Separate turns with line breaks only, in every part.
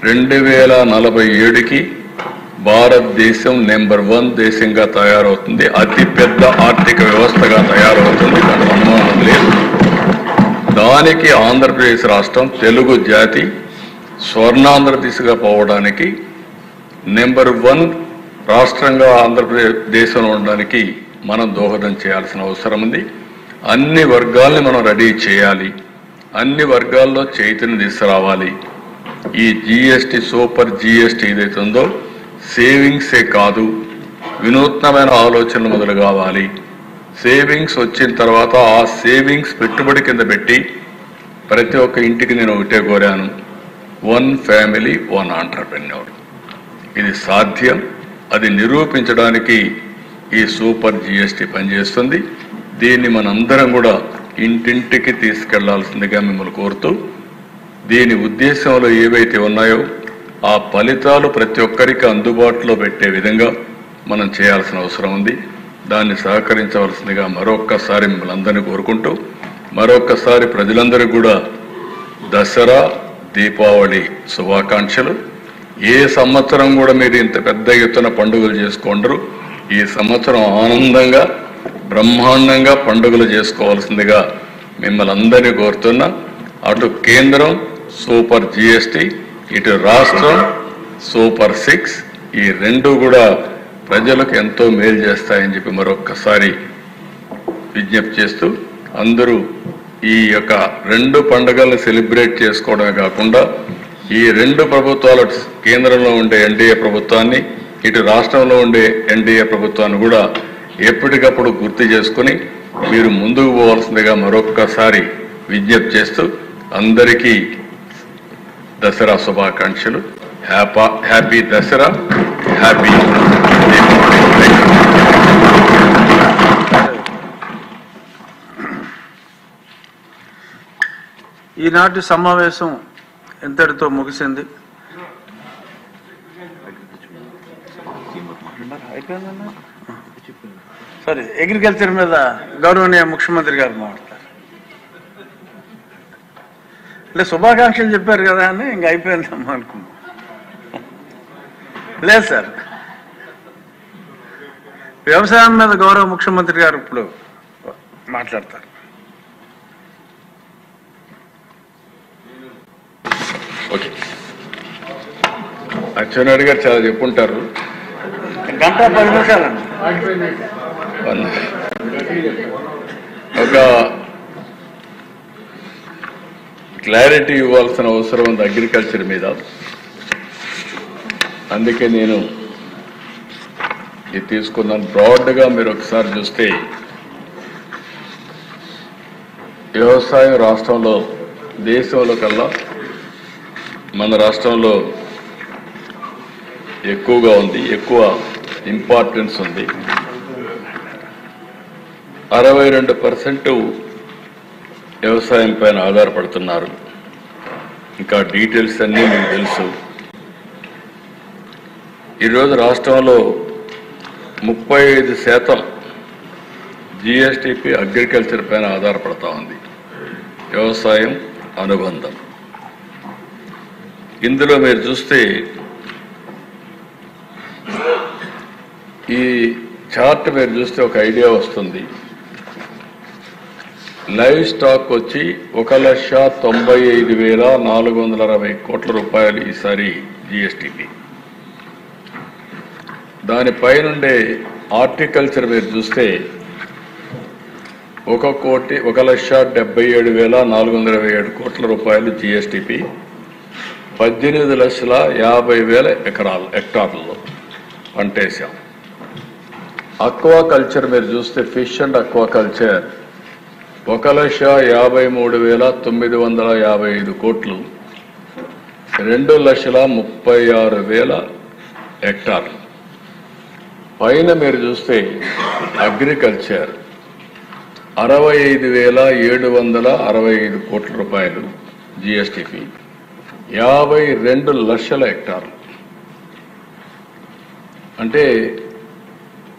2047కి భారతదేశం నెంబర్ 1 దేశంగా తయారవుతుంది. అతిపెద్ద ఆర్థిక వ్యవస్థగా తయారవుతుంది. దాని అనుమానం లేదు. దానికి ఆంధ్రప్రదేశ్ రాష్ట్రం తెలుగు జాతి స్వర్ణాంధ్ర దిశగా పోవడానికి నెంబర్ 1 రాష్ట్రంగా ఆంధ్రప్రదేశ్లో ఉండడానికి మనం దోహదం చేయాల్సిన అవసరం ఉంది. అన్ని వర్గాల్ని మనం రెడీ చేయాలి. అన్ని వర్గాల్లో చైతన్యం తీసుకురావాలి. ఈ జీఎస్టీ సూపర్ జీఎస్టీ ఏదైతే ఉందో సేవింగ్సే కాదు, వినూత్నమైన ఆలోచనలు మొదలు కావాలి. సేవింగ్స్ వచ్చిన తర్వాత ఆ సేవింగ్స్ పెట్టుబడి కింద పెట్టి ప్రతి ఒక్క ఇంటికి నేను ఒకటే కోరాను, 1 ఫ్యామిలీ 1 ఆంటర్‌ప్రెన్యూర్. ఇది సాధ్యం. అది నిరూపించడానికి ఈ సూపర్ జీఎస్టీ పనిచేస్తుంది. దీన్ని మనందరం కూడా ఇంటింటికి తీసుకెళ్లాల్సిందిగా మిమ్మల్ని కోరుతూ, దీని ఉద్దేశంలో ఏవైతే ఉన్నాయో ఆ ఫలితాలు ప్రతి ఒక్కరికి అందుబాటులో పెట్టే విధంగా మనం చేయాల్సిన అవసరం ఉంది. దాన్ని సహకరించవలసిందిగా మరొక్కసారి మిమ్మల్ని అందరినీ కోరుకుంటూ, మరొక్కసారి ప్రజలందరికీ కూడా దసరా దీపావళి శుభాకాంక్షలు. ఏ సంవత్సరం కూడా మీరు ఇంత పెద్ద ఎత్తున పండుగలు చేసుకోండరు. ఈ సంవత్సరం ఆనందంగా బ్రహ్మాండంగా పండుగలు చేసుకోవాల్సిందిగా మిమ్మల్ని అందరినీ కోరుతున్నా. అటు కేంద్రం సూపర్ జీఎస్టీ, ఇటు రాష్ట్రం సూపర్ 6, ఈ రెండు కూడా ప్రజలకు ఎంతో మేలు చేస్తాయని చెప్పి మరొక్కసారి విజ్ఞప్తి చేస్తూ, అందరూ ఈ యొక్క 2 పండుగలను సెలబ్రేట్ చేసుకోవడమే కాకుండా ఈ 2 ప్రభుత్వాలు, కేంద్రంలో ఉండే ఎన్డీఏ ప్రభుత్వాన్ని, ఇటు రాష్ట్రంలో ఉండే ఎన్డీఏ ప్రభుత్వాన్ని కూడా ఎప్పటికప్పుడు గుర్తు చేసుకుని మీరు ముందుకు పోవాల్సిందిగా మరొక్కసారి విజ్ఞప్తి చేస్తూ, అందరికీ దసరా శుభాకాంక్షలు. Happy Dasara, happy Deepavali.
ఈనాటి సమావేశం ఎంతటితో ముగిసింది. సరే, అగ్రికల్చర్ మీద గౌరవనీయ ముఖ్యమంత్రి గారు మాట్లాడతారు. అంటే శుభాకాంక్షలు చెప్పారు కదా అని ఇంక అయిపోయిందమ్మా అనుకున్నాం. లేదు సార్, వ్యవసాయం మీద గౌరవ ముఖ్యమంత్రి గారు ఇప్పుడు మాట్లాడతారు.
ఓకే, అచ్చెన్నాయుడు గారు చాలా చెప్పుంటారు.
1:10 నిమిషాలండి.
ఒక క్లారిటీ ఇవ్వాల్సిన అవసరం ఉంది అగ్రికల్చర్ మీద. అందుకే నేను ఇది తీసుకున్నాను. బ్రాడ్గా మీరు ఒకసారి చూస్తే వ్యవసాయం రాష్ట్రంలో, దేశంలో కల్లా మన రాష్ట్రంలో ఎక్కువగా ఉంది, ఎక్కువ ఇంపార్టెన్స్ ఉంది. 62% వ్యవసాయం పైన ఆధారపడుతున్నారు. ఇంకా డీటెయిల్స్ అన్నీ మీకు తెలుసు. ఈరోజు రాష్ట్రంలో 35% జీఎస్టీపీ అగ్రికల్చర్ పైన ఆధారపడతా ఉంది, వ్యవసాయం అనుబంధం. ఇందులో మీరు చూస్తే ఈ చార్ట్ మీరు చూస్తే ఒక ఐడియా వస్తుంది. లైవ్ స్టాక్ వచ్చి 1,95,460 కోట్ల రూపాయలు ఈసారి జీఎస్టీపీ. దానిపైనుండే హార్టికల్చర్ మీరు చూస్తే 1,77,427 కోట్ల రూపాయలు జీఎస్టీపీ, 18,50,000 హెక్టార్లలో పంటేశాం. అక్వాకల్చర్ మీరు చూస్తే ఫిష్ అండ్ అక్వాకల్చర్ 1,53,955 కోట్లు, 2,36,000 హెక్టార్లు. పైన మీరు చూస్తే అగ్రికల్చర్ 65,765 కోట్ల రూపాయలు జీఎస్టీపీ, 52 లక్షల హెక్టార్లు. అంటే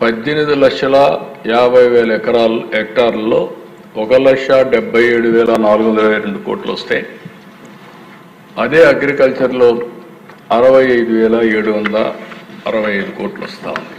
18,50,000 హెక్టార్లలో 1,77,422 కోట్లు వస్తాయి. అదే అగ్రికల్చర్లో 65,765 కోట్లు వస్తా ఉంది.